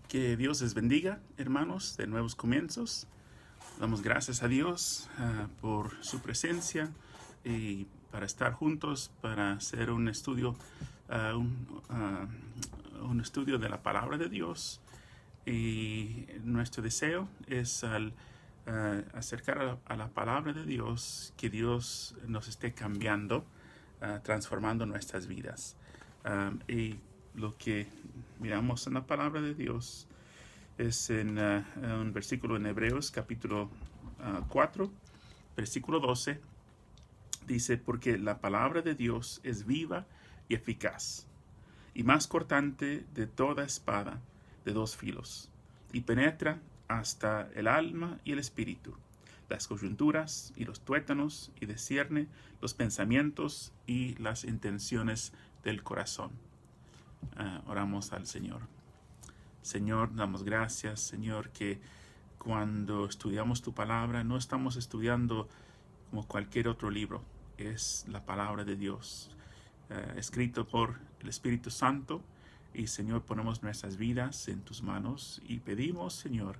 Que Dios les bendiga, hermanos, de nuevos comienzos. Damos gracias a Dios por su presencia y para estar juntos, para hacer un estudio, un estudio de la palabra de Dios. Y nuestro deseo es al acercar a la palabra de Dios, que Dios nos esté cambiando, transformando nuestras vidas. Y lo que miramos en la palabra de Dios es en un versículo en Hebreos capítulo 4, versículo 12. Dice, porque la palabra de Dios es viva y eficaz, y más cortante de toda espada de dos filos, y penetra hasta el alma y el espíritu, las coyunturas y los tuétanos, y discierne los pensamientos y las intenciones del corazón. Oramos al Señor. Señor, damos gracias, Señor, que cuando estudiamos tu palabra no estamos estudiando como cualquier otro libro. Es la palabra de Dios, escrito por el Espíritu Santo. Y Señor, ponemos nuestras vidas en tus manos y pedimos, Señor,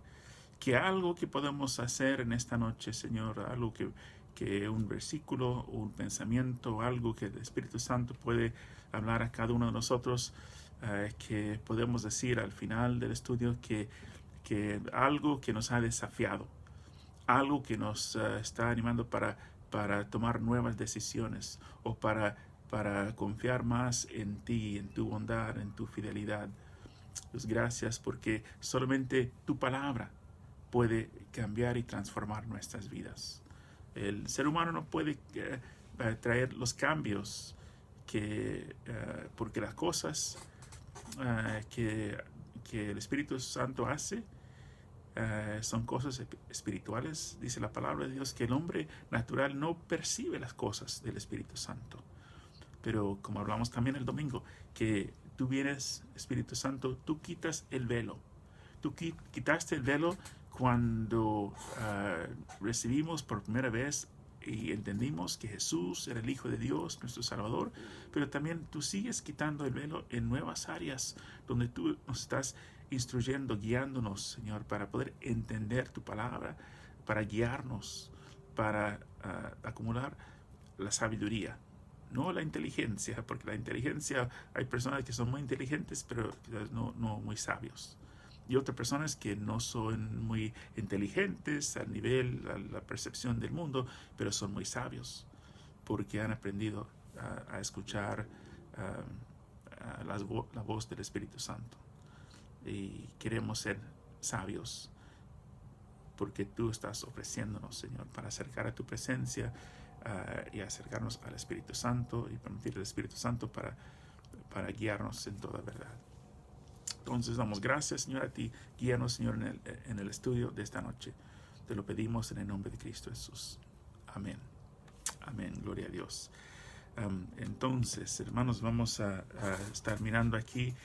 que algo que podemos hacer en esta noche, Señor, algo que un versículo, un pensamiento, algo que el Espíritu Santo puede hablar a cada uno de nosotros, que podemos decir al final del estudio que algo que nos ha desafiado, algo que nos está animando para tomar nuevas decisiones o para confiar más en ti, en tu bondad, en tu fidelidad. Pues gracias porque solamente tu palabra puede cambiar y transformar nuestras vidas. El ser humano no puede traer los cambios porque las cosas que el Espíritu Santo hace son cosas espirituales. Dice la palabra de Dios que el hombre natural no percibe las cosas del Espíritu Santo. Pero como hablamos también el domingo, que tú vienes, Espíritu Santo, tú quitas el velo. Tú quitaste el velo cuando recibimos por primera vez y entendimos que Jesús era el Hijo de Dios, nuestro Salvador, pero también tú sigues quitando el velo en nuevas áreas donde tú nos estás instruyendo, guiándonos, Señor, para poder entender tu palabra, para guiarnos, para acumular la sabiduría, no la inteligencia, porque la inteligencia, hay personas que son muy inteligentes, pero no muy sabios. Y otras personas que no son muy inteligentes al nivel, a la percepción del mundo, pero son muy sabios, porque han aprendido a escuchar la voz del Espíritu Santo. Y queremos ser sabios, porque tú estás ofreciéndonos, Señor, para acercar a tu presencia y acercarnos al Espíritu Santo y permitir al Espíritu Santo para guiarnos en toda verdad. Entonces damos gracias, Señor, a ti. Guíanos, Señor, en el estudio de esta noche. Te lo pedimos en el nombre de Cristo Jesús. Amén. Amén. Gloria a Dios. Entonces, hermanos, vamos a estar mirando aquí.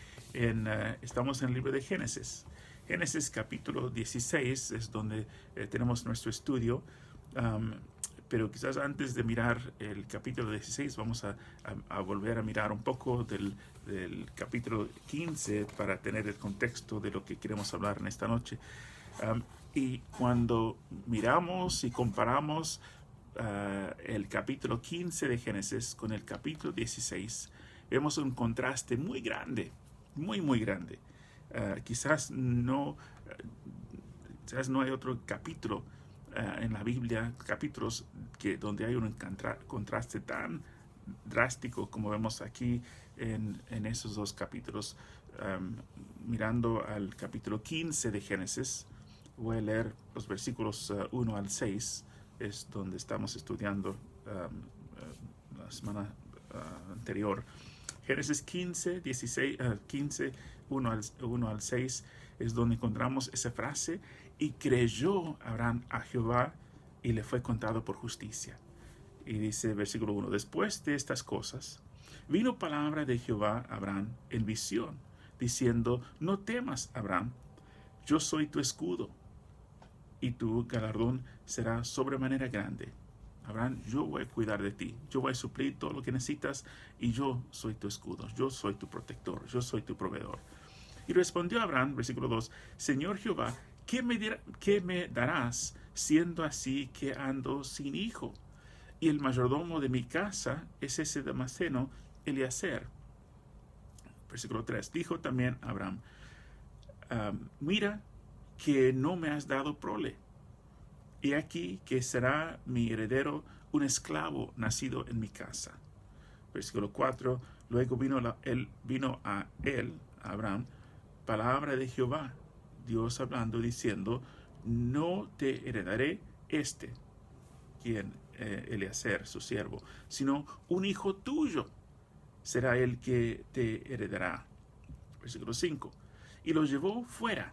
Estamos en el libro de Génesis. Génesis capítulo 16 es donde tenemos nuestro estudio. Pero quizás antes de mirar el capítulo 16, vamos a volver a mirar un poco del capítulo 15 para tener el contexto de lo que queremos hablar en esta noche. Y cuando miramos y comparamos el capítulo 15 de Génesis con el capítulo 16, vemos un contraste muy grande, muy grande. Quizás no hay otro capítulo en la Biblia, capítulos donde hay un contraste tan drástico como vemos aquí en esos dos capítulos. Mirando al capítulo 15 de Génesis, voy a leer los versículos 1 al 6, es donde estamos estudiando la semana anterior. Génesis 15, 1 al 6 es donde encontramos esa frase: y creyó Abraham a Jehová y le fue contado por justicia. Y dice versículo 1: después de estas cosas vino palabra de Jehová a Abraham en visión, diciendo: no temas, Abraham, yo soy tu escudo, y tu galardón será sobremanera grande. Abraham, yo voy a cuidar de ti, yo voy a suplir todo lo que necesitas, y yo soy tu escudo, yo soy tu protector, yo soy tu proveedor. Y respondió Abraham, versículo 2, Señor Jehová, ¿qué me darás siendo así que ando sin hijo? Y el mayordomo de mi casa es ese Damaseno, Eliezer. Versículo 3, dijo también Abraham, mira que no me has dado prole. Y aquí que será mi heredero un esclavo nacido en mi casa. Versículo 4, luego vino a Abraham, palabra de Jehová, Dios hablando, diciendo, no te heredaré Eliezer, su siervo, sino un hijo tuyo será el que te heredará. Versículo 5, y lo llevó fuera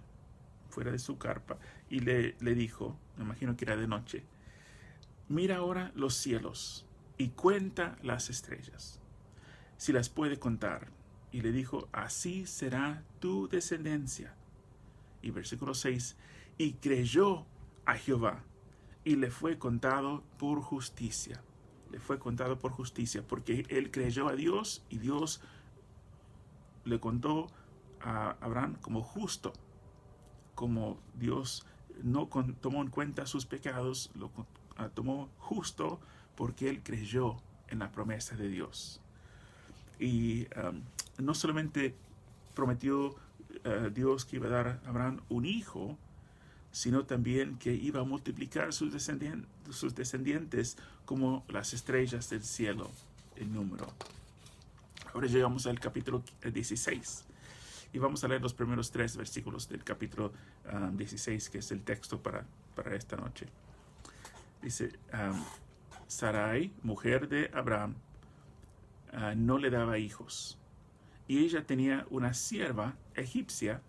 de su carpa, y le dijo, me imagino que era de noche, mira ahora los cielos, y cuenta las estrellas, si las puede contar. Y le dijo, así será tu descendencia. Y versículo 6, y creyó a Jehová, y le fue contado por justicia. Le fue contado por justicia, porque él creyó a Dios, y Dios le contó a Abraham como justo. Como Dios no tomó en cuenta sus pecados, lo tomó justo porque él creyó en la promesa de Dios. Y no solamente prometió Dios que iba a dar a Abraham un hijo, sino también que iba a multiplicar sus descendientes como las estrellas del cielo en número. Ahora llegamos al capítulo 16. Y vamos a leer los primeros 3 versículos del capítulo 16, que es el texto para esta noche. Dice, Sarai, mujer de Abraham, no le daba hijos. Y ella tenía una sierva egipcia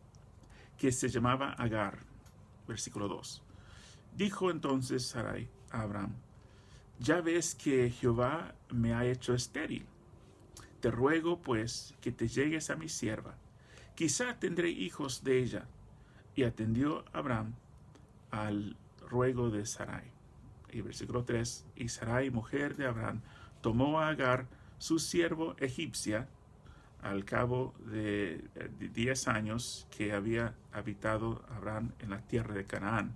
que se llamaba Agar. Versículo 2. Dijo entonces Sarai a Abraham, ya ves que Jehová me ha hecho estéril. Te ruego pues que te llegues a mi sierva. Quizá tendré hijos de ella. Y atendió Abraham al ruego de Sarai. Y versículo 3, y Sarai, mujer de Abraham, tomó a Agar, su siervo egipcia, al cabo de 10 años que había habitado Abraham en la tierra de Canaán,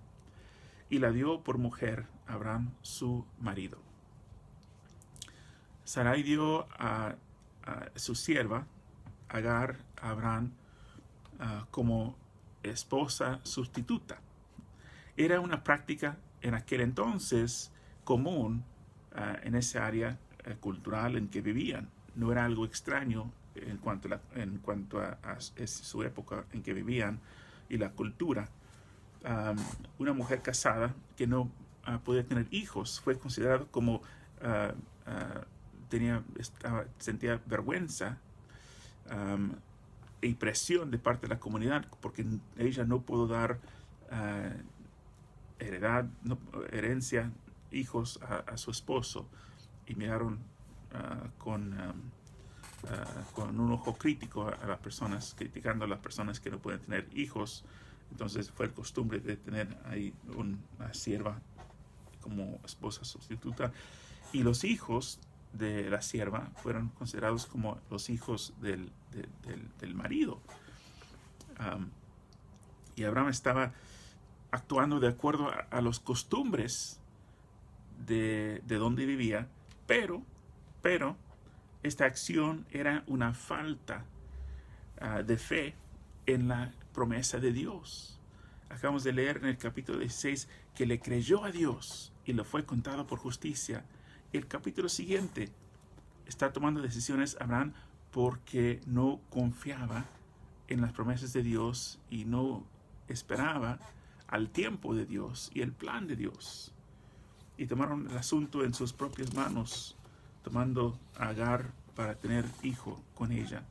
y la dio por mujer a Abraham, su marido. Sarai dio a su sierva, Agar, a Abraham, como esposa sustituta. Era una práctica en aquel entonces común en esa área cultural en que vivían. No era algo extraño en cuanto a su época en que vivían y la cultura. Una mujer casada que no podía tener hijos fue considerada como sentía vergüenza y presión de parte de la comunidad porque ella no pudo dar herencia, hijos a su esposo, y miraron con un ojo crítico a las personas, criticando a las personas que no pueden tener hijos. Entonces fue la costumbre de tener ahí una sierva como esposa sustituta, y los hijos de la sierva fueron considerados como los hijos del marido. Y Abraham estaba actuando de acuerdo a las costumbres de donde vivía, pero esta acción era una falta de fe en la promesa de Dios. Acabamos de leer en el capítulo 16 que le creyó a Dios y le fue contado por justicia. El capítulo siguiente está tomando decisiones Abraham porque no confiaba en las promesas de Dios y no esperaba al tiempo de Dios y el plan de Dios. Y tomaron el asunto en sus propias manos, tomando a Agar para tener hijo con ella.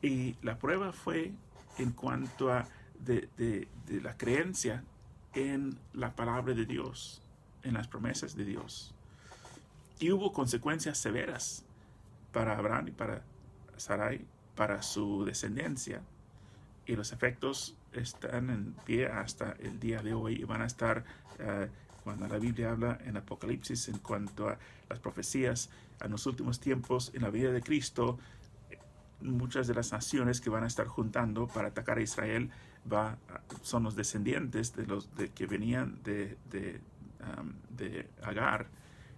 Y la prueba fue en cuanto a de la creencia en la palabra de Dios, en las promesas de Dios. Y hubo consecuencias severas para Abraham y para Sarai, para su descendencia. Y los efectos están en pie hasta el día de hoy y van a estar cuando la Biblia habla en Apocalipsis en cuanto a las profecías en los últimos tiempos en la vida de Cristo. muchas de las naciones que van a estar juntando para atacar a Israel son los descendientes de los que venían de Agar.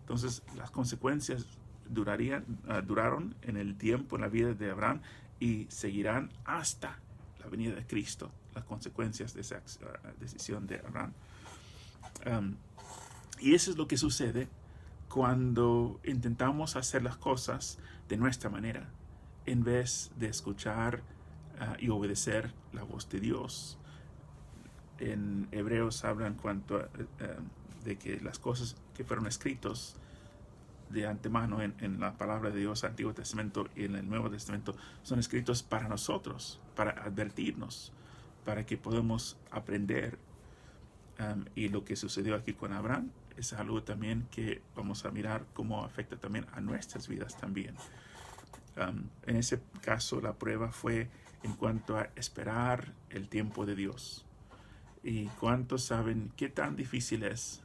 Entonces las consecuencias duraron en el tiempo, en la vida de Abraham, y seguirán hasta la venida de Cristo, las consecuencias de esa decisión de Abraham. Y eso es lo que sucede cuando intentamos hacer las cosas de nuestra manera, en vez de escuchar y obedecer la voz de Dios. En Hebreos hablan de que las cosas que fueron escritas de antemano en la palabra de Dios, Antiguo Testamento y en el Nuevo Testamento, son escritos para nosotros, para advertirnos, para que podamos aprender. Y lo que sucedió aquí con Abraham es algo también que vamos a mirar cómo afecta también a nuestras vidas también. En ese caso, la prueba fue en cuanto a esperar el tiempo de Dios. ¿Y cuántos saben qué tan difícil es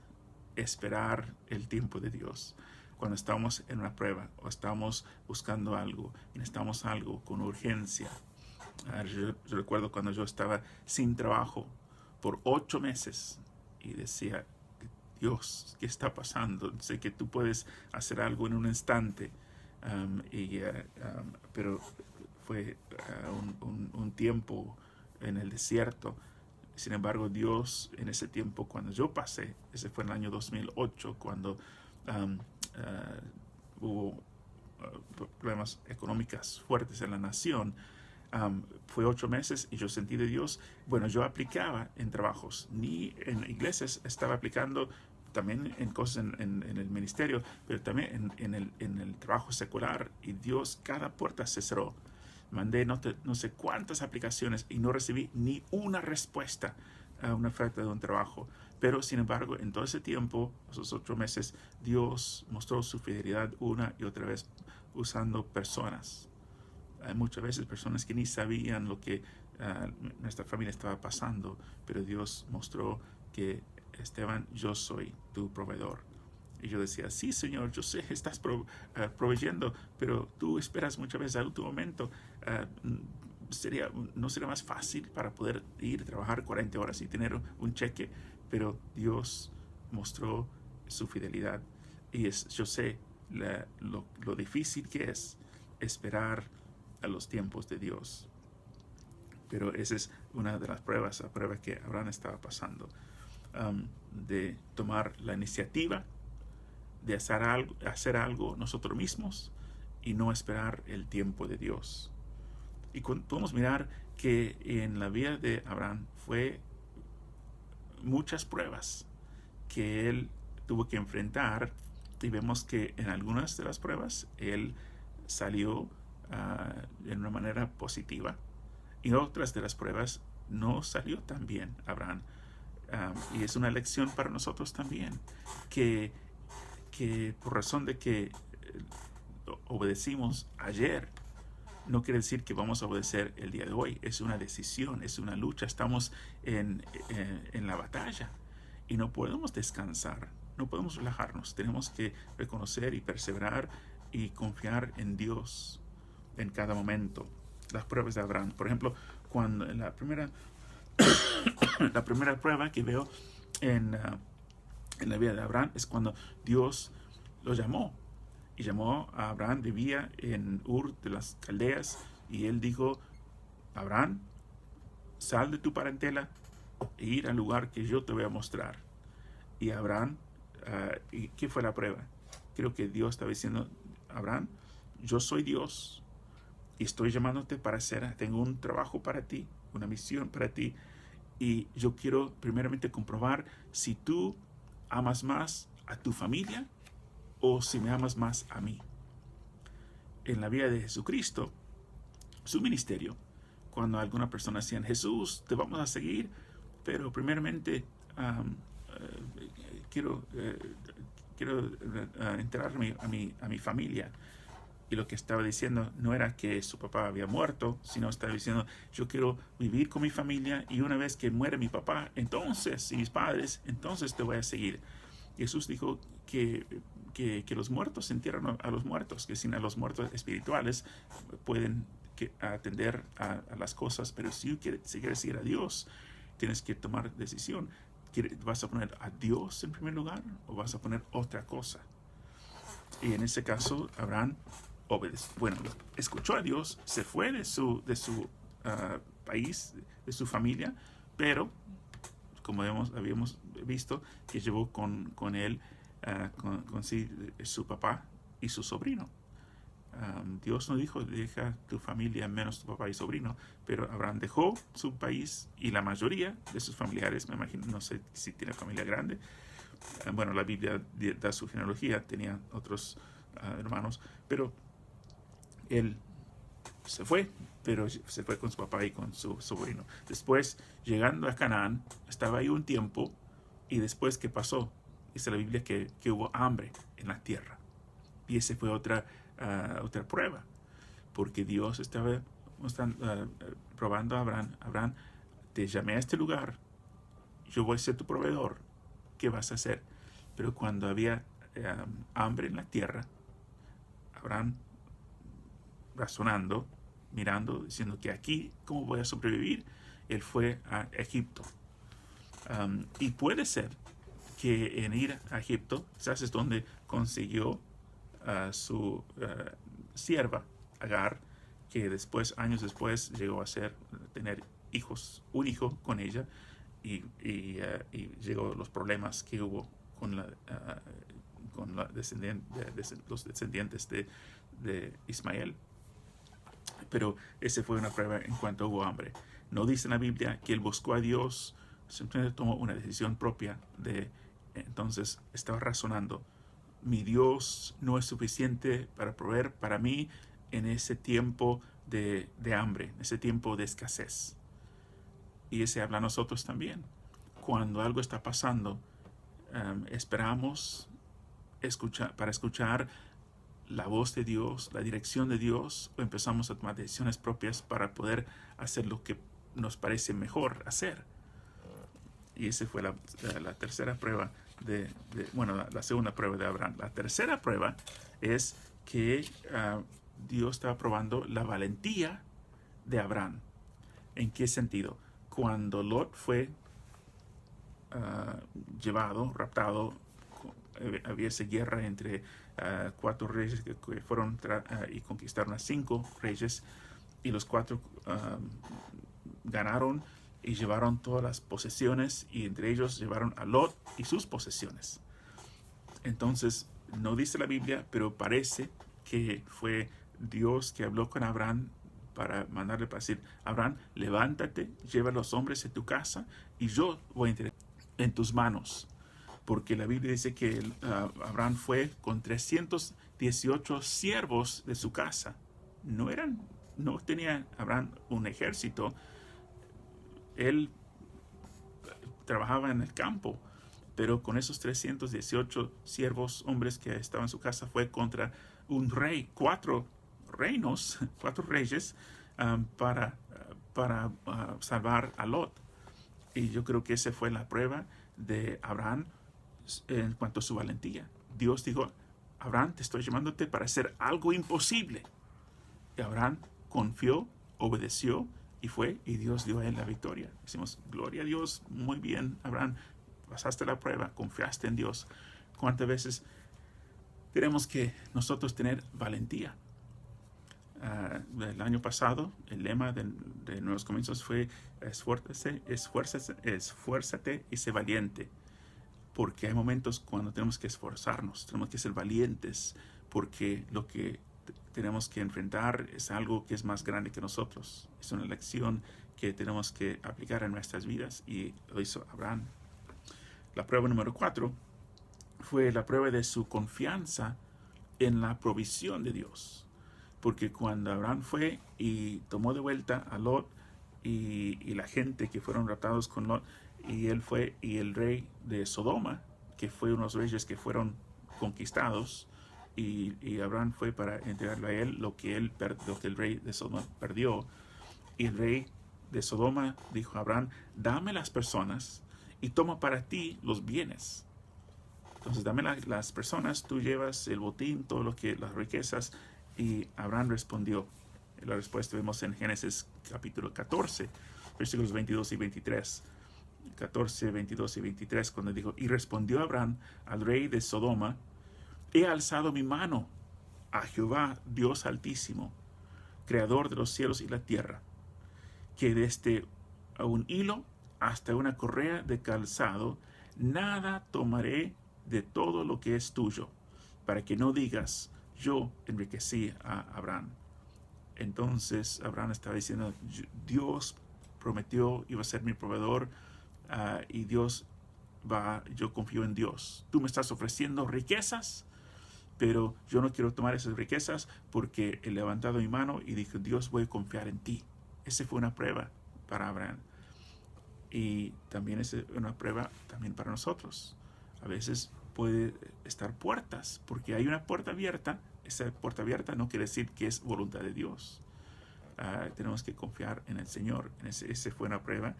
esperar el tiempo de Dios cuando estamos en una prueba o estamos buscando algo y necesitamos algo con urgencia? Yo recuerdo cuando yo estaba sin trabajo por 8 meses y decía: Dios, ¿qué está pasando? Sé que tú puedes hacer algo en un instante, pero fue un tiempo en el desierto. Sin embargo, Dios en ese tiempo, cuando yo pasé, ese fue en el año 2008, cuando hubo problemas económicos fuertes en la nación, fue 8 meses y yo sentí de Dios. Bueno, yo aplicaba en trabajos, ni en iglesias, estaba aplicando también en cosas en el ministerio, pero también en el trabajo secular, y Dios, cada puerta se cerró. Mandé no sé cuántas aplicaciones y no recibí ni una respuesta a una oferta de un trabajo. Pero sin embargo, en todo ese tiempo, esos 8 meses, Dios mostró su fidelidad una y otra vez usando personas. Hay muchas veces personas que ni sabían lo que nuestra familia estaba pasando, pero Dios mostró que: Esteban, yo soy tu proveedor. Y yo decía: sí, Señor, yo sé, estás proveyendo, pero tú esperas muchas veces al último momento. ¿No sería más fácil para poder ir a trabajar 40 horas y tener un cheque? Pero Dios mostró su fidelidad. Y yo sé lo difícil que es esperar a los tiempos de Dios. Pero esa es una de las pruebas, la prueba que Abraham estaba pasando. De tomar la iniciativa de hacer algo nosotros mismos y no esperar el tiempo de Dios. Y podemos mirar que en la vida de Abraham fue muchas pruebas que él tuvo que enfrentar, y vemos que en algunas de las pruebas él salió de una manera positiva, y otras de las pruebas no salió tan bien Abraham. Y es una lección para nosotros también, que por razón de que obedecimos ayer, no quiere decir que vamos a obedecer el día de hoy. Es una decisión, es una lucha. Estamos en la batalla y no podemos descansar, no podemos relajarnos. Tenemos que reconocer y perseverar y confiar en Dios en cada momento. Las pruebas de Abraham, por ejemplo, cuando la primera prueba que veo en la vida de Abraham es cuando Dios lo llamó. Y llamó a Abraham, vivía en Ur de las Caldeas, y él dijo: Abraham, sal de tu parentela e ir al lugar que yo te voy a mostrar. Y Abraham, ¿y qué fue la prueba? Creo que Dios estaba diciendo: Abraham, yo soy Dios y estoy llamándote tengo un trabajo para ti, una misión para ti, y yo quiero primeramente comprobar si tú amas más a tu familia o si me amas más a mí. En la vida de Jesucristo, su ministerio, cuando alguna persona decía: Jesús, te vamos a seguir, pero primeramente quiero enterrar a mi familia. Y lo que estaba diciendo no era que su papá había muerto, sino estaba diciendo: yo quiero vivir con mi familia, y una vez que muere mi papá, entonces, y mis padres, entonces te voy a seguir. Jesús dijo que los muertos entierran a los muertos, que sin a los muertos espirituales pueden que atender a las cosas, pero si quieres seguir a Dios, tienes que tomar decisión. ¿Vas a poner a Dios en primer lugar o vas a poner otra cosa? Y en ese caso, Abraham escuchó a Dios, se fue de su país, de su familia, pero como habíamos visto, que llevó con él, su papá y su sobrino. Dios no dijo, deja tu familia menos tu papá y sobrino, pero Abraham dejó su país y la mayoría de sus familiares, me imagino, no sé si tiene familia grande. Bueno, la Biblia da su genealogía, tenía otros hermanos, pero él se fue, pero se fue con su papá y con su sobrino. Después, llegando a Canaán, estaba ahí un tiempo, y después, ¿qué pasó? Dice la Biblia que hubo hambre en la tierra. Y esa fue otra prueba, porque Dios estaba probando a Abraham. Abraham, te llamé a este lugar, yo voy a ser tu proveedor, ¿qué vas a hacer? Pero cuando había hambre en la tierra, Abraham, razonando, mirando, diciendo que aquí, ¿cómo voy a sobrevivir? Él fue a Egipto. Y puede ser que en ir a Egipto, quizás es donde consiguió su sierva, Agar, que años después, llegó a tener un hijo con ella, y llegó los problemas que hubo con los descendientes de Ismael. Pero esa fue una prueba en cuanto hubo hambre. No dice en la Biblia que él buscó a Dios, simplemente tomó una decisión propia. Entonces estaba razonando, mi Dios no es suficiente para proveer para mí en ese tiempo de hambre, en ese tiempo de escasez. Y ese habla a nosotros también. Cuando algo está pasando, esperamos para escuchar la voz de Dios, la dirección de Dios, o empezamos a tomar decisiones propias para poder hacer lo que nos parece mejor hacer. Y esa fue la tercera prueba la segunda prueba de Abraham. La tercera prueba es que Dios estaba probando la valentía de Abraham. ¿En qué sentido? Cuando Lot fue raptado, había esa guerra entre 4 reyes que fueron y conquistaron a 5 reyes, y los 4 ganaron y llevaron todas las posesiones, y entre ellos llevaron a Lot y sus posesiones. Entonces, no dice la Biblia, pero parece que fue Dios que habló con Abraham para mandarle para decir, Abraham, levántate, lleva a los hombres a tu casa y yo voy a entregar en tus manos. Porque la Biblia dice que Abraham fue con 318 siervos de su casa. No tenía Abraham un ejército. Él trabajaba en el campo, pero con esos 318 siervos, hombres que estaban en su casa, fue contra un rey, 4 reyes, para salvar a Lot. Y yo creo que esa fue la prueba de Abraham en cuanto a su valentía. Dios dijo, Abraham, te estoy llamándote para hacer algo imposible. Y Abraham confió, obedeció, y fue, y Dios dio a él la victoria. Decimos, gloria a Dios, muy bien, Abraham, pasaste la prueba, confiaste en Dios. ¿Cuántas veces tenemos que nosotros tener valentía? El año pasado, el lema de Nuevos Comienzos fue esfuérzate y sé valiente. Porque hay momentos cuando tenemos que esforzarnos, tenemos que ser valientes, porque lo que tenemos que enfrentar es algo que es más grande que nosotros. Es una lección que tenemos que aplicar en nuestras vidas, y lo hizo Abraham. La prueba número 4 fue la prueba de su confianza en la provisión de Dios. Porque cuando Abraham fue y tomó de vuelta a Lot y la gente que fueron raptados con Lot, y él fue, y el rey de Sodoma, que fue unos reyes que fueron conquistados, y Abraham fue para entregarle a él lo que el rey de Sodoma perdió. Y el rey de Sodoma dijo a Abraham, dame las personas y toma para ti los bienes. Entonces dame las personas, tú llevas el botín, las riquezas. Y Abraham respondió, La respuesta vemos en Génesis capítulo 14, versículos 22 y 23. 14, 22 y 23, cuando dijo: y respondió Abraham al rey de Sodoma: he alzado mi mano a Jehová, Dios altísimo, creador de los cielos y la tierra, que desde un hilo hasta una correa de calzado, nada tomaré de todo lo que es tuyo, para que no digas: yo enriquecí a Abraham. Entonces Abraham estaba diciendo: Dios prometió, iba a ser mi proveedor, y Dios yo confío en Dios. Tú me estás ofreciendo riquezas, pero yo no quiero tomar esas riquezas, porque he levantado mi mano y dije: Dios, voy a confiar en ti. Esa fue una prueba para Abraham. Y también es una prueba también para nosotros. A veces puede estar puertas, porque hay una puerta abierta. Esa puerta abierta no quiere decir que es voluntad de Dios. Tenemos que confiar en el Señor. Esa fue una prueba.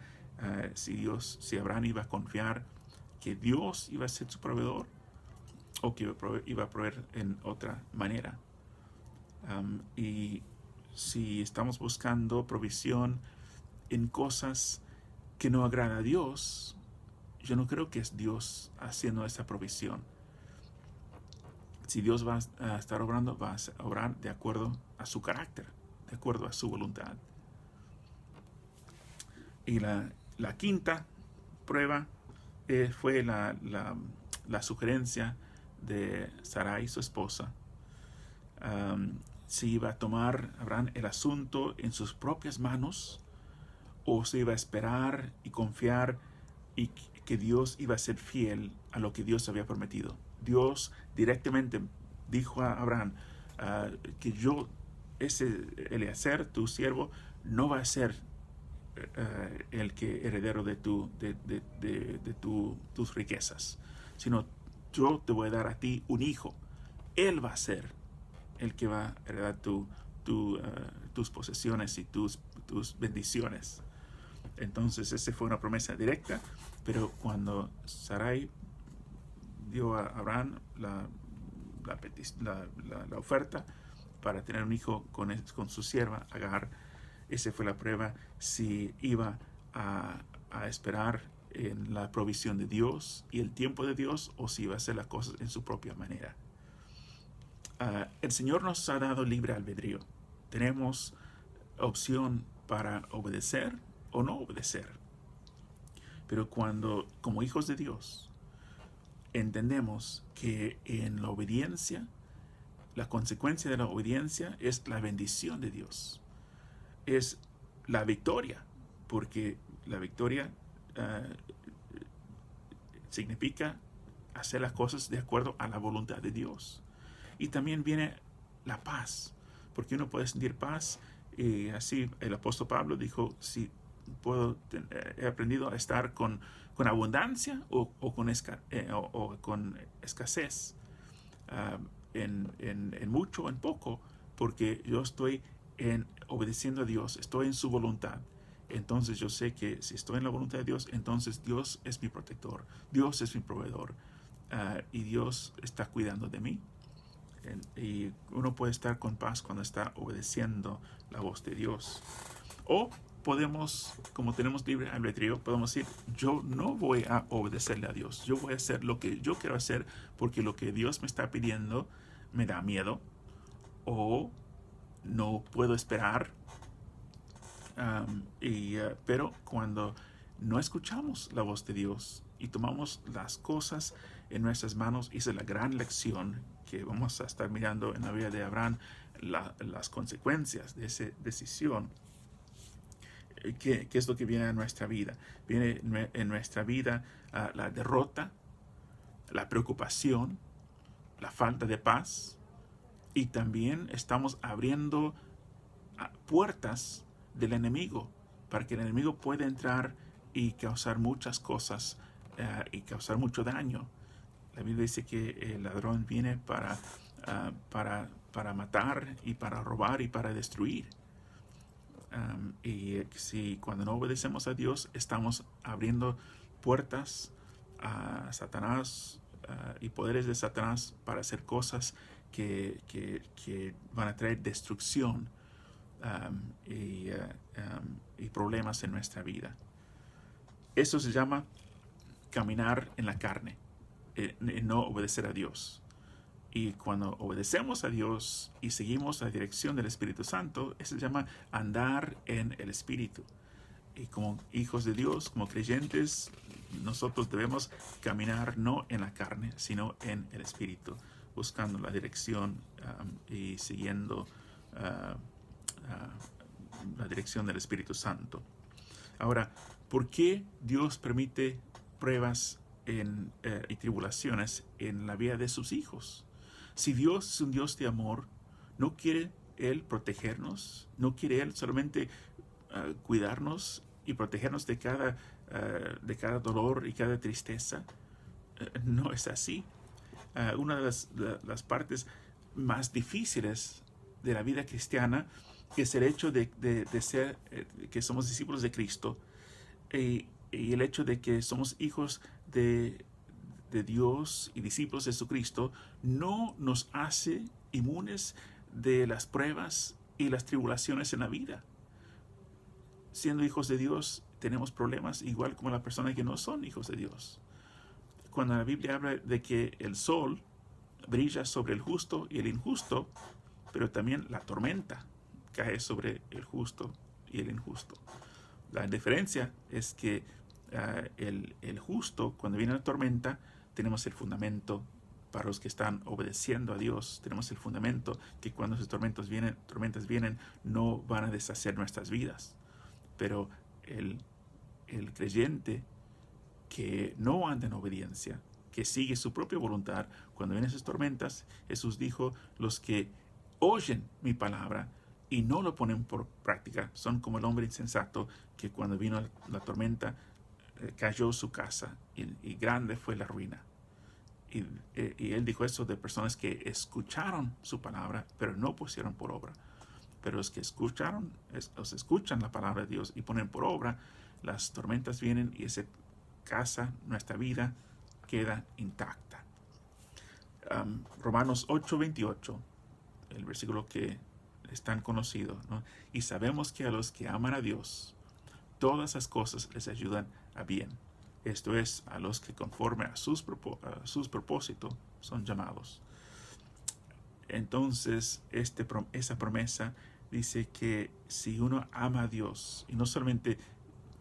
Si Abraham iba a confiar que Dios iba a ser su proveedor, o que iba a proveer en otra manera. Y si estamos buscando provisión en cosas que no agrada a Dios, yo no creo que es Dios haciendo esa provisión. Si Dios va a estar obrando, va a obrar de acuerdo a su carácter, de acuerdo a su voluntad. Y la quinta prueba fue la sugerencia de Sarai, su esposa. Si iba a tomar Abraham el asunto en sus propias manos, o se iba a esperar y confiar y que Dios iba a ser fiel a lo que Dios había prometido. Dios directamente dijo a Abraham que Eliezer, tu siervo, no va a ser el que heredero de tus riquezas, sino yo te voy a dar a ti un hijo. Él va a ser el que va a heredar tus posesiones y tus bendiciones. Entonces esa fue una promesa directa, pero cuando Sarai dio a Abraham la oferta para tener un hijo con su sierva Agar, esa fue la prueba: si iba a esperar en la provisión de Dios y el tiempo de Dios, o si iba a hacer las cosas en su propia manera. El Señor nos ha dado libre albedrío. Tenemos opción para obedecer o no obedecer. Pero cuando, como hijos de Dios, entendemos que en la obediencia, la consecuencia de la obediencia es la bendición de Dios, es la victoria, porque la victoria significa hacer las cosas de acuerdo a la voluntad de Dios. Y también viene la paz, porque uno puede sentir paz, y así el apóstol Pablo dijo: si he aprendido a estar con abundancia o con escasez, en mucho o en poco, porque yo estoy obedeciendo a Dios, estoy en su voluntad. Entonces yo sé que si estoy en la voluntad de Dios, entonces Dios es mi protector, Dios es mi proveedor, y Dios está cuidando de mí. Y uno puede estar con paz cuando está obedeciendo la voz de Dios. O podemos, como tenemos libre albedrío, podemos decir: yo no voy a obedecerle a Dios, yo voy a hacer lo que yo quiero hacer, porque lo que Dios me está pidiendo me da miedo, o no puedo esperar. Pero cuando no escuchamos la voz de Dios y tomamos las cosas en nuestras manos, esa es la gran lección que vamos a estar mirando en la vida de Abraham, las consecuencias de esa decisión. ¿Qué es lo que viene a nuestra vida? Viene en nuestra vida la derrota, la preocupación, la falta de paz, y también estamos abriendo puertas del enemigo, para que el enemigo pueda entrar y causar muchas cosas, y causar mucho daño. La Biblia dice que el ladrón viene para matar y para robar y para destruir. Y si cuando no obedecemos a Dios, estamos abriendo puertas a Satanás y poderes de Satanás para hacer cosas que van a traer destrucción y problemas en nuestra vida. Eso se llama caminar en la carne, no obedecer a Dios. Y cuando obedecemos a Dios y seguimos la dirección del Espíritu Santo, eso se llama andar en el Espíritu. Y como hijos de Dios, como creyentes, nosotros debemos caminar no en la carne, sino en el Espíritu, buscando la dirección y siguiendo la dirección del Espíritu Santo. Ahora, ¿por qué Dios permite pruebas y tribulaciones en la vida de sus hijos? Si Dios es un Dios de amor, ¿no quiere Él protegernos? ¿No quiere Él solamente cuidarnos y protegernos de cada dolor y cada tristeza? No es así. Una de las partes más difíciles de la vida cristiana es el hecho de ser que somos discípulos de Cristo y el hecho de que somos hijos de Dios y discípulos de Jesucristo no nos hace inmunes de las pruebas y las tribulaciones en la vida. Siendo hijos de Dios tenemos problemas igual como las personas que no son hijos de Dios. Cuando la Biblia habla de que el sol brilla sobre el justo y el injusto, pero también la tormenta cae sobre el justo y el injusto. La diferencia es que el justo, cuando viene la tormenta, tenemos el fundamento para los que están obedeciendo a Dios. Tenemos el fundamento que cuando esas tormentas vienen, no van a deshacer nuestras vidas. Pero el creyente que no anda en obediencia, que sigue su propia voluntad, cuando vienen esas tormentas, Jesús dijo, los que oyen mi palabra y no lo ponen por práctica, son como el hombre insensato que cuando vino la tormenta cayó su casa y grande fue la ruina. Y él dijo eso de personas que escucharon su palabra, pero no pusieron por obra. Pero los que escuchan la palabra de Dios y ponen por obra, las tormentas vienen y esa casa, nuestra vida, queda intacta. Romanos 8:28, el versículo que es tan conocido, ¿no? Y sabemos que a los que aman a Dios, todas las cosas les ayudan a bien. Esto es, a los que conforme a sus propósitos son llamados. Entonces, esa promesa dice que si uno ama a Dios, y no solamente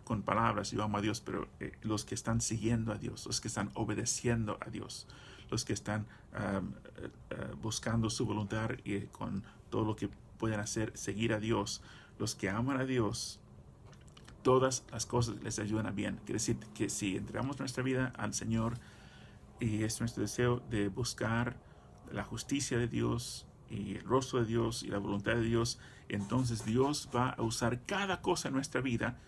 con palabras, yo amo a Dios, pero los que están siguiendo a Dios, los que están obedeciendo a Dios, los que están buscando su voluntad y con todo lo que pueden hacer, seguir a Dios, los que aman a Dios, todas las cosas les ayudan a bien. Quiere decir que si entregamos nuestra vida al Señor y es nuestro deseo de buscar la justicia de Dios y el rostro de Dios y la voluntad de Dios, entonces Dios va a usar cada cosa en nuestra vida,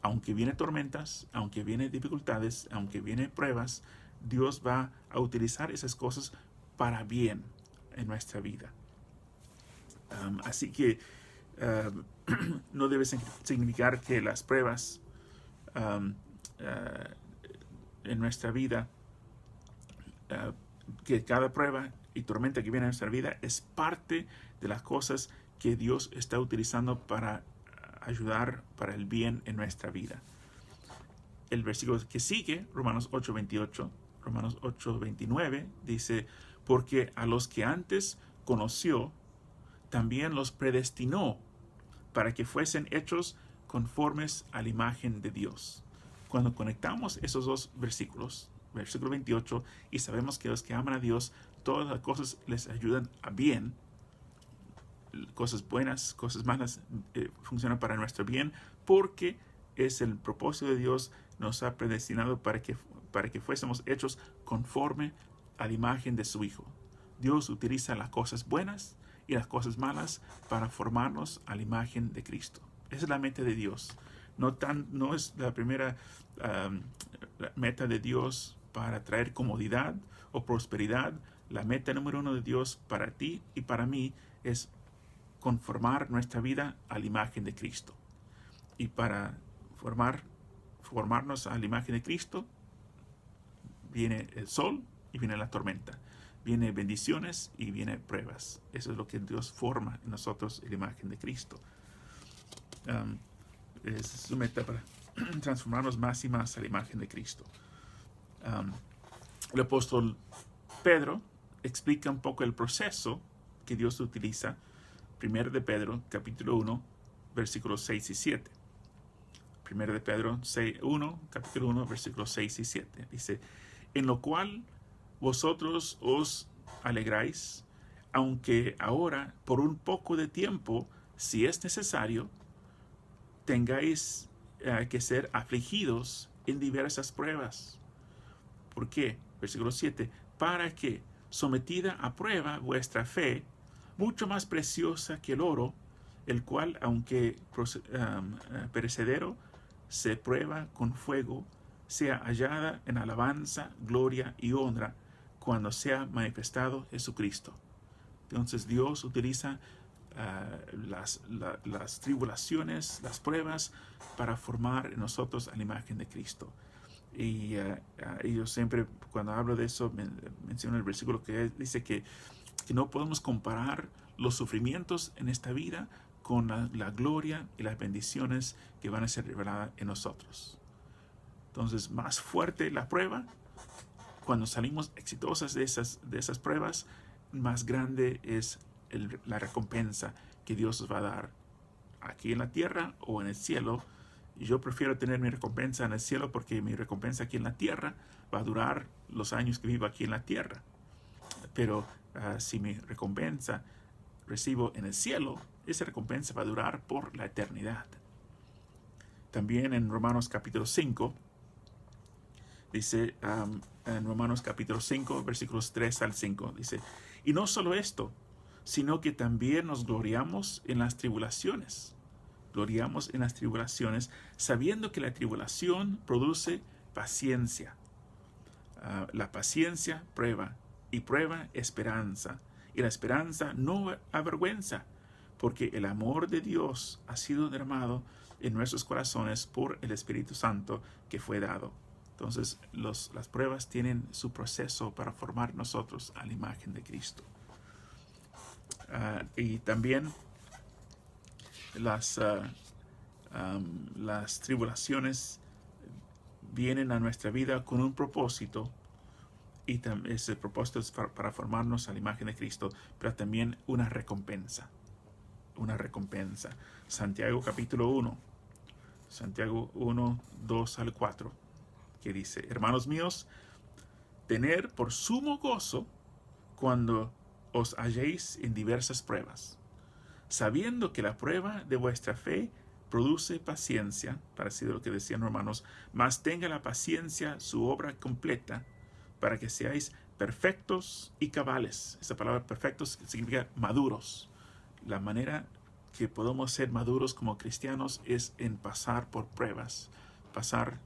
aunque vienen tormentas, aunque vienen dificultades, aunque vienen pruebas, Dios va a utilizar esas cosas para bien en nuestra vida. Así que no debe significar que las pruebas en nuestra vida, que cada prueba y tormenta que viene en nuestra vida es parte de las cosas que Dios está utilizando para ayudar para el bien en nuestra vida. El versículo que sigue, Romanos 8:28, Romanos 8:29, dice, porque a los que antes conoció, también los predestinó para que fuesen hechos conformes a la imagen de Dios. Cuando conectamos esos dos versículos, versículo 28, y sabemos que los que aman a Dios, todas las cosas les ayudan a bien, cosas buenas, cosas malas, funcionan para nuestro bien, porque es el propósito de Dios, nos ha predestinado para que fuésemos hechos conforme a la imagen de su Hijo. Dios utiliza las cosas buenas y las cosas malas para formarnos a la imagen de Cristo. Esa es la meta de Dios. No es la primera meta de Dios para traer comodidad o prosperidad. La meta número uno de Dios para ti y para mí es conformar nuestra vida a la imagen de Cristo. Y para formarnos a la imagen de Cristo, viene el sol y viene la tormenta. Viene bendiciones y viene pruebas. Eso es lo que Dios forma en nosotros, la imagen de Cristo. es su meta para transformarnos más y más a la imagen de Cristo. El apóstol Pedro explica un poco el proceso que Dios utiliza. 1 de Pedro, capítulo 1, versículos 6 y 7. 1 de Pedro 1, capítulo 1, versículos 6 y 7. Dice, en lo cual vosotros os alegráis, aunque ahora, por un poco de tiempo, si es necesario, tengáis que ser afligidos en diversas pruebas. ¿Por qué? Versículo 7. Para que, sometida a prueba vuestra fe, mucho más preciosa que el oro, el cual, aunque perecedero, se prueba con fuego, sea hallada en alabanza, gloria y honra cuando sea manifestado Jesucristo. Entonces Dios utiliza las tribulaciones, las pruebas, para formar en nosotros a la imagen de Cristo. Y yo siempre, cuando hablo de eso, menciono el versículo que dice que no podemos comparar los sufrimientos en esta vida con la gloria y las bendiciones que van a ser reveladas en nosotros. Entonces, más fuerte la prueba, cuando salimos exitosas de esas pruebas, más grande es la recompensa que Dios nos va a dar aquí en la tierra o en el cielo. Y yo prefiero tener mi recompensa en el cielo, porque mi recompensa aquí en la tierra va a durar los años que vivo aquí en la tierra. Pero si mi recompensa recibo en el cielo, esa recompensa va a durar por la eternidad. También en Romanos capítulo 5, dice, en Romanos capítulo 5, versículos 3 al 5, dice, y no solo esto, sino que también nos gloriamos en las tribulaciones. Gloriamos en las tribulaciones, sabiendo que la tribulación produce paciencia. La paciencia prueba, y prueba esperanza. Y la esperanza no avergüenza, porque el amor de Dios ha sido derramado en nuestros corazones por el Espíritu Santo que fue dado. Entonces, las pruebas tienen su proceso para formar nosotros a la imagen de Cristo. Y también las tribulaciones vienen a nuestra vida con un propósito, y ese propósito es para formarnos a la imagen de Cristo, pero también una recompensa. Una recompensa. Santiago capítulo 1, Santiago 1, 2 al 4, que dice, hermanos míos, tener por sumo gozo cuando os halléis en diversas pruebas, sabiendo que la prueba de vuestra fe produce paciencia, parecido a lo que decían Romanos, mas tenga la paciencia su obra completa, para que seáis perfectos y cabales. Esa palabra perfectos significa maduros. La manera que podemos ser maduros como cristianos es en pasar por pruebas, pasar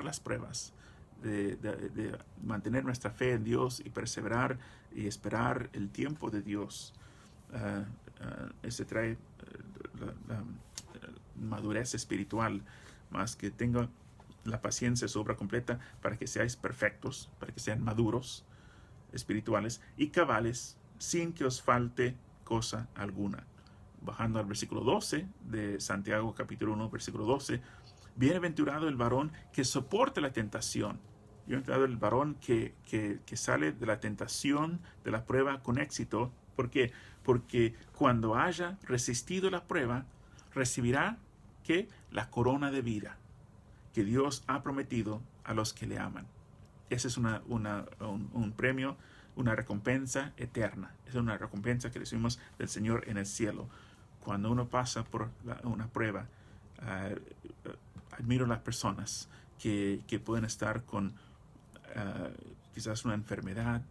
las pruebas, de mantener nuestra fe en Dios y perseverar y esperar el tiempo de Dios. Ese trae la madurez espiritual, más que tenga la paciencia, su obra completa, para que seáis perfectos, para que sean maduros, espirituales y cabales, sin que os falte cosa alguna. Bajando al versículo 12 de Santiago capítulo 1, versículo 12, bienaventurado el varón que soporta la tentación. Bienaventurado el varón que sale de la tentación, de la prueba con éxito. ¿Por qué? Porque cuando haya resistido la prueba, recibirá ¿qué? La corona de vida que Dios ha prometido a los que le aman. Ese es un premio, una recompensa eterna. Es una recompensa que recibimos del Señor en el cielo. Cuando uno pasa por una prueba, admiro a las personas que pueden estar con quizás una enfermedad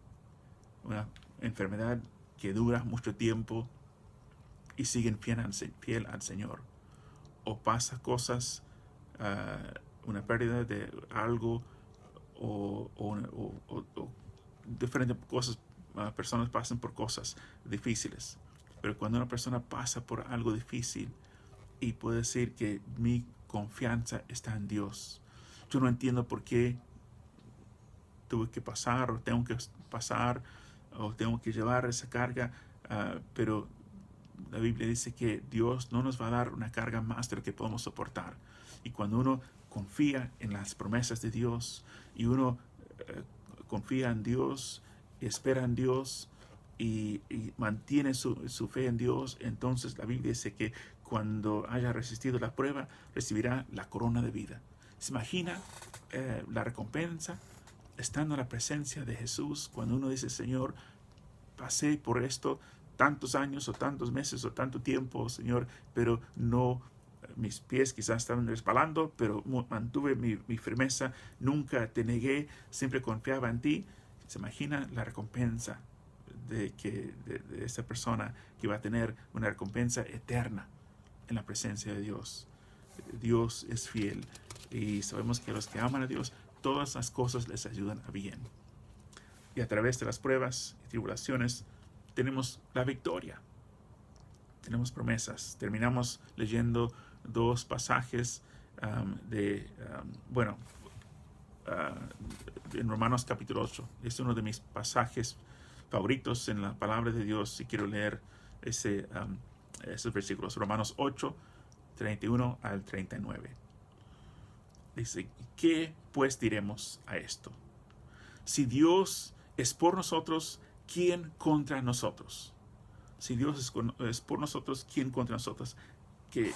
que dura mucho tiempo y siguen fiel al Señor. O pasa cosas, una pérdida de algo, o diferentes cosas. Personas pasan por cosas difíciles, pero cuando una persona pasa por algo difícil y puede decir que mi confianza está en Dios, yo no entiendo por qué tuve que pasar, o tengo que pasar, o tengo que llevar esa carga, pero la Biblia dice que Dios no nos va a dar una carga más de lo que podemos soportar. Y cuando uno confía en las promesas de Dios y uno confía en Dios, espera en Dios y mantiene su fe en Dios, entonces la Biblia dice que cuando haya resistido la prueba, recibirá la corona de vida. ¿Se imagina la recompensa estando en la presencia de Jesús? Cuando uno dice, Señor, pasé por esto tantos años o tantos meses o tanto tiempo, Señor, pero no, mis pies quizás estaban resbalando, pero mantuve mi firmeza, nunca te negué, siempre confiaba en ti. ¿Se imagina la recompensa de esa persona que va a tener una recompensa eterna en la presencia de Dios? Dios es fiel y sabemos que a los que aman a Dios, todas las cosas les ayudan a bien. Y a través de las pruebas y tribulaciones tenemos la victoria. Tenemos promesas. Terminamos leyendo dos pasajes en Romanos capítulo 8. Es uno de mis pasajes favoritos en la palabra de Dios y quiero leer esos versículos. Romanos 8, 31 al 39. Dice, ¿qué pues diremos a esto? Si Dios es por nosotros, ¿quién contra nosotros? Si Dios es por nosotros, ¿quién contra nosotros? Que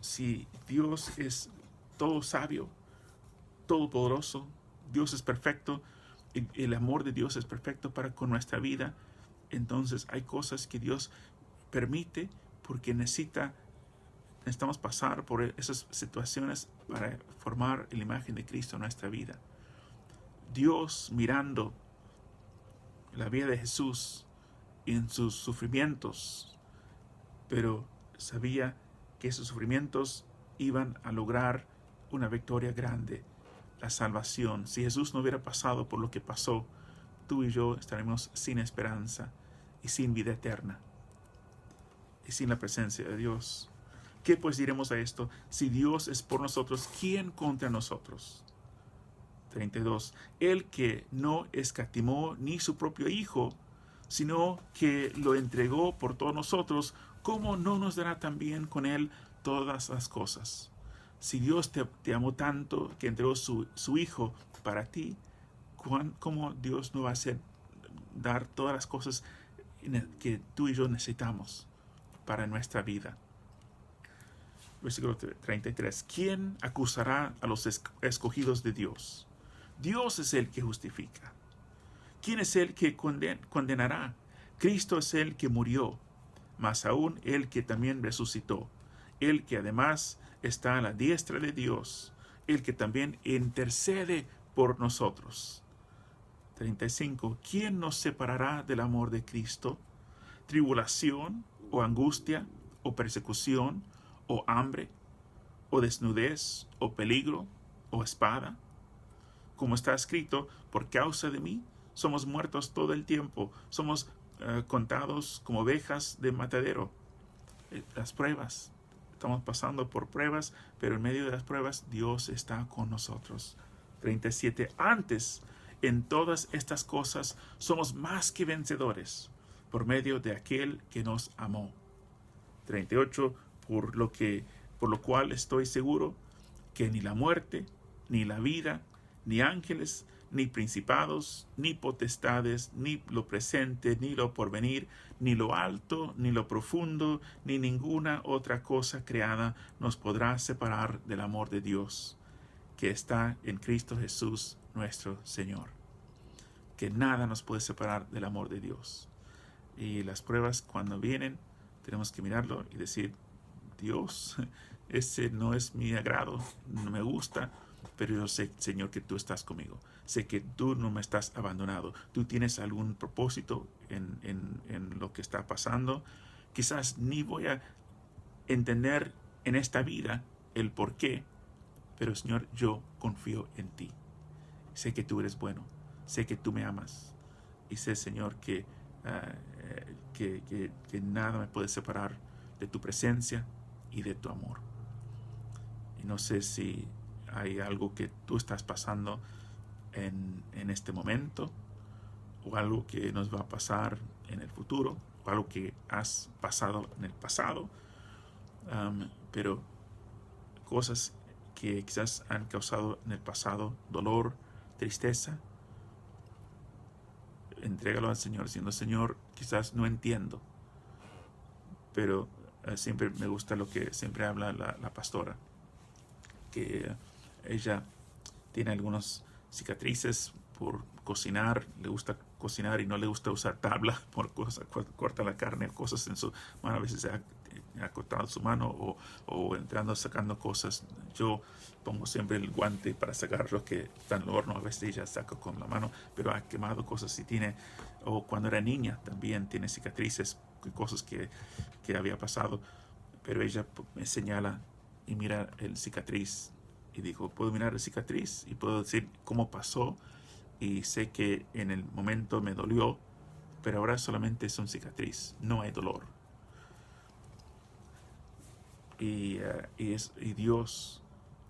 si Dios es todo sabio, todopoderoso, Dios es perfecto, el amor de Dios es perfecto para con nuestra vida, entonces hay cosas que Dios permite porque necesitamos pasar por esas situaciones para formar la imagen de Cristo en nuestra vida. Dios, mirando la vida de Jesús en sus sufrimientos, pero sabía que esos sufrimientos iban a lograr una victoria grande, la salvación. Si Jesús no hubiera pasado por lo que pasó, tú y yo estaremos sin esperanza y sin vida eterna y sin la presencia de Dios. ¿Qué pues diremos a esto? Si Dios es por nosotros, ¿quién contra nosotros? 32. El que no escatimó ni su propio Hijo, sino que lo entregó por todos nosotros, ¿cómo no nos dará también con él todas las cosas? Si Dios te amó tanto que entregó su Hijo para ti, ¿cómo Dios no va a dar todas las cosas que tú y yo necesitamos para nuestra vida? Versículo 33. ¿Quién acusará a los escogidos de Dios? Dios es el que justifica. ¿Quién es el que condenará? Cristo es el que murió, más aún el que también resucitó, el que además está a la diestra de Dios, el que también intercede por nosotros. 35. ¿Quién nos separará del amor de Cristo? ¿Tribulación o angustia o persecución o hambre o desnudez o peligro o espada? Como está escrito, por causa de mí somos muertos todo el tiempo, somos contados como ovejas de matadero. Las pruebas, estamos pasando por pruebas, pero en medio de las pruebas Dios está con nosotros. 37. Antes, en todas estas cosas somos más que vencedores por medio de aquel que nos amó. 38. Por lo cual estoy seguro que ni la muerte, ni la vida, ni ángeles, ni principados, ni potestades, ni lo presente, ni lo porvenir, ni lo alto, ni lo profundo, ni ninguna otra cosa creada nos podrá separar del amor de Dios, que está en Cristo Jesús nuestro Señor. Que nada nos puede separar del amor de Dios. Y las pruebas cuando vienen, tenemos que mirarlo y decir, Dios, ese no es mi agrado, no me gusta, pero yo sé, Señor, que tú estás conmigo. Sé que tú no me estás abandonado. Tú tienes algún propósito en lo que está pasando. Quizás ni voy a entender en esta vida el por qué, pero Señor, yo confío en ti. Sé que tú eres bueno. Sé que tú me amas. Y sé, Señor, que nada me puede separar de tu presencia y de tu amor. Y no sé si hay algo que tú estás pasando en este momento o algo que nos va a pasar en el futuro algo que has pasado en el pasado, pero cosas que quizás han causado en el pasado dolor, tristeza, entrégalo al Señor, diciendo: Señor, quizás no entiendo, pero siempre me gusta lo que siempre habla la pastora, que ella tiene algunas cicatrices por cocinar, le gusta cocinar y no le gusta usar tabla por cosas, corta la carne, cosas en su mano, a veces se ha cortado su mano o entrando, sacando cosas. Yo pongo siempre el guante para sacar lo que está en el horno, a veces ella saca con la mano, pero ha quemado cosas y tiene, o cuando era niña también tiene cicatrices, cosas que había pasado, pero ella me señala y mira el cicatriz y digo: puedo mirar la cicatriz y puedo decir cómo pasó, y sé que en el momento me dolió, pero ahora solamente es una cicatriz, no hay dolor. Y Dios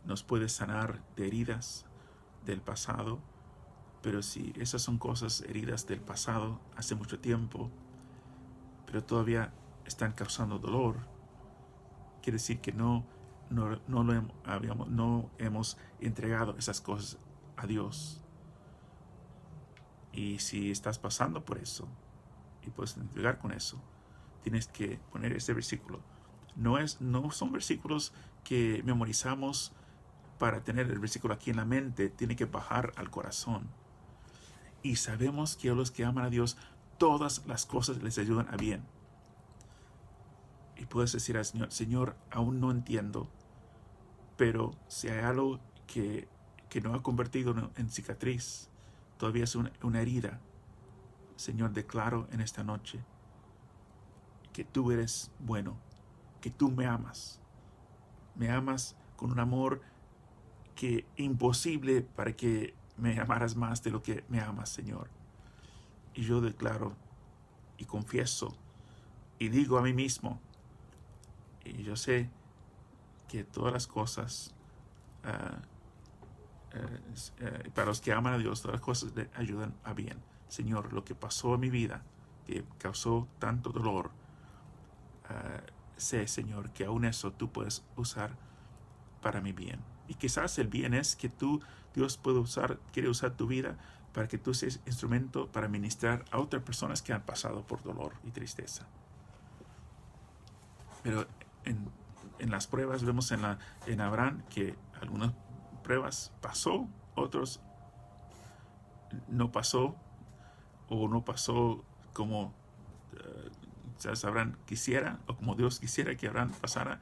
nos puede sanar de heridas del pasado, pero si esas son cosas, heridas del pasado hace mucho tiempo, pero todavía están causando dolor, quiere decir que no hemos entregado esas cosas a Dios. Y si estás pasando por eso y puedes entregar con eso, tienes que poner ese versículo. No son versículos que memorizamos para tener el versículo aquí en la mente, tiene que bajar al corazón. Y sabemos que a los que aman a Dios, todas las cosas les ayudan a bien. Y puedes decir al Señor: Señor, aún no entiendo, pero si hay algo que no ha convertido en cicatriz, todavía es una herida, Señor, declaro en esta noche que tú eres bueno, que tú me amas con un amor que imposible para que me amaras más de lo que me amas, Señor. Y yo declaro y confieso y digo a mí mismo, y yo sé que todas las cosas, para los que aman a Dios, todas las cosas le ayudan a bien. Señor, lo que pasó en mi vida, que causó tanto dolor, sé, Señor, que aún eso tú puedes usar para mi bien. Y quizás el bien es que Dios quiere usar tu vida para que tú seas instrumento para ministrar a otras personas que han pasado por dolor y tristeza. Pero en las pruebas vemos en Abraham que algunas pruebas pasó, otros no pasó, o no pasó como Abraham quisiera, o como Dios quisiera que Abraham pasara.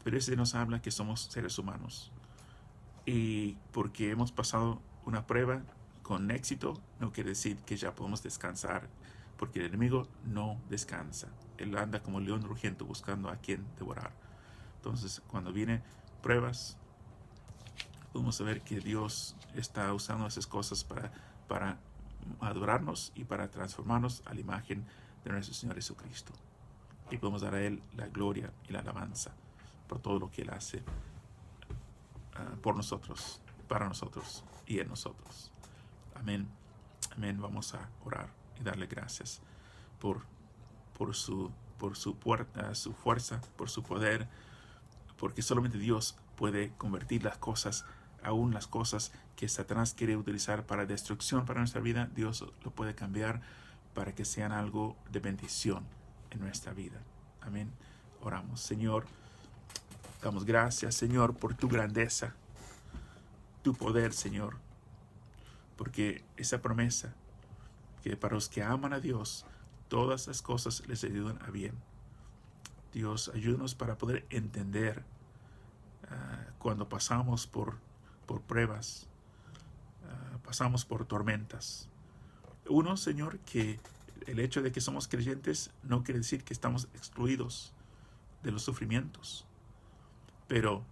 Pero ese nos habla que somos seres humanos, y porque hemos pasado una prueba con éxito no quiere decir que ya podemos descansar, porque el enemigo no descansa. Él anda como león rugiente buscando a quien devorar. Entonces, cuando vienen pruebas, podemos saber que Dios está usando esas cosas para adorarnos y para transformarnos a la imagen de nuestro Señor Jesucristo. Y podemos dar a Él la gloria y la alabanza por todo lo que Él hace por nosotros, para nosotros y en nosotros. Amén. Amén. Vamos a orar y darle gracias por su fuerza, por su poder, porque solamente Dios puede convertir las cosas, aún las cosas que Satanás quiere utilizar para destrucción para nuestra vida. Dios lo puede cambiar para que sean algo de bendición en nuestra vida. Amén. Oramos. Señor, damos gracias, Señor, por tu grandeza, tu poder, Señor, porque esa promesa que para los que aman a Dios, todas las cosas les ayudan a bien. Dios, ayúdanos para poder entender cuando pasamos por pruebas, pasamos por tormentas. Uno, Señor, que el hecho de que somos creyentes no quiere decir que estamos excluidos de los sufrimientos. Pero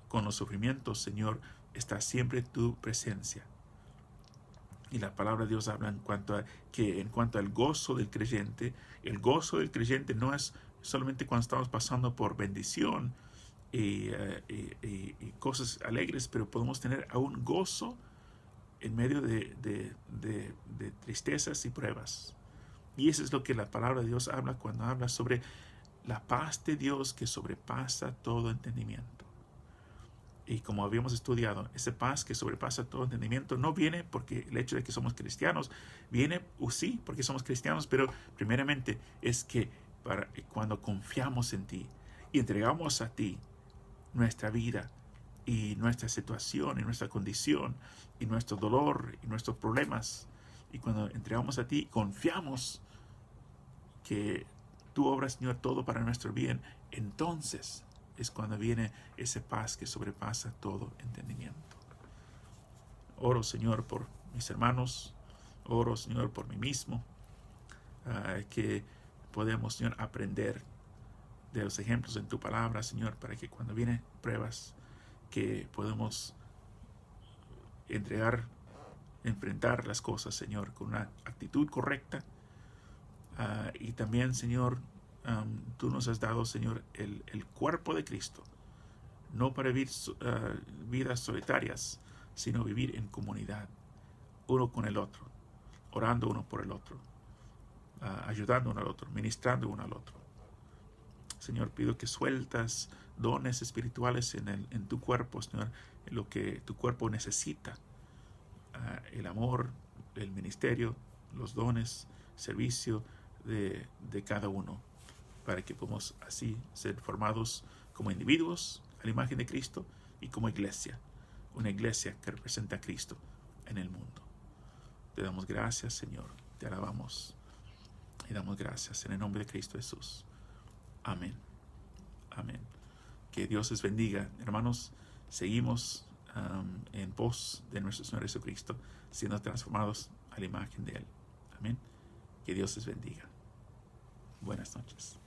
con los sufrimientos, Señor, está siempre tu presencia. Y la palabra de Dios habla en cuanto al gozo del creyente. El gozo del creyente no es solamente cuando estamos pasando por bendición y cosas alegres, pero podemos tener aún gozo en medio de tristezas y pruebas. Y eso es lo que la palabra de Dios habla cuando habla sobre la paz de Dios que sobrepasa todo entendimiento. Y como habíamos estudiado, esa paz que sobrepasa todo entendimiento no viene porque el hecho de que somos cristianos, viene, sí, porque somos cristianos, pero primeramente es que cuando confiamos en ti y entregamos a ti nuestra vida y nuestra situación y nuestra condición y nuestro dolor y nuestros problemas, y cuando entregamos a ti, confiamos que tú obras, Señor, todo para nuestro bien, entonces es cuando viene esa paz que sobrepasa todo entendimiento. Oro, Señor, por mis hermanos, oro, Señor, por mí mismo, que podemos, Señor, aprender de los ejemplos en tu palabra, Señor, para que cuando vienen pruebas, que podemos enfrentar las cosas, Señor, con una actitud correcta. Y también, Señor, tú nos has dado, Señor, el cuerpo de Cristo, no para vivir vidas solitarias, sino vivir en comunidad, uno con el otro, orando uno por el otro, ayudando uno al otro, ministrando uno al otro. Señor, pido que sueltas dones espirituales en tu cuerpo, Señor, en lo que tu cuerpo necesita, el amor, el ministerio, los dones, servicio de cada uno, para que podamos así ser formados como individuos a la imagen de Cristo y como iglesia, una iglesia que representa a Cristo en el mundo. Te damos gracias, Señor, te alabamos y damos gracias en el nombre de Cristo Jesús. Amén. Amén. Que Dios les bendiga. Hermanos, seguimos en pos de nuestro Señor Jesucristo, siendo transformados a la imagen de Él. Amén. Que Dios les bendiga. Buenas noches.